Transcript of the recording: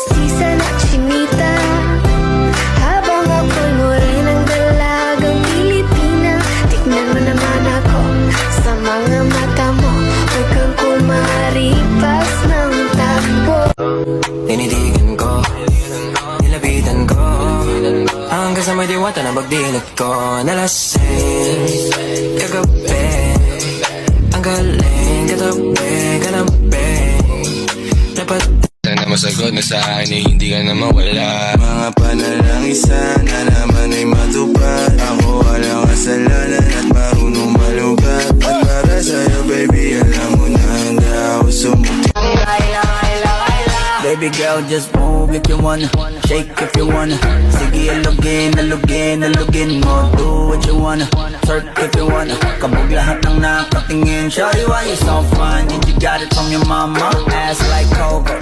mestiza na chinita, habang ako'y morenang dalagang Pilipina. Tignan mo naman ako sa mga mata mo, huwag kang kumaripas ng takbo. Tinitigan ko, nilapitan ko, hanggang sa may diwata na pagdilat ko. Nalasing kagabi, ang galing katabi, kanabi. Dapat sana masagot na sa akin eh, hindi ka na mawala. Mga panalangin sana naman ay matupad. Ako walang kasalanan at marunong malugat. At para sa'yo baby, alam mo na handa ako sumuti. Baby girl, just move if you wanna, shake if you wanna. Sige, alugin, alugin, alugin mo. Do what you wanna, twerk if you wanna. Kabog lahat ng nakatingin. Shawty, why you so fine? Did you got it from your mama? Ass like Coco.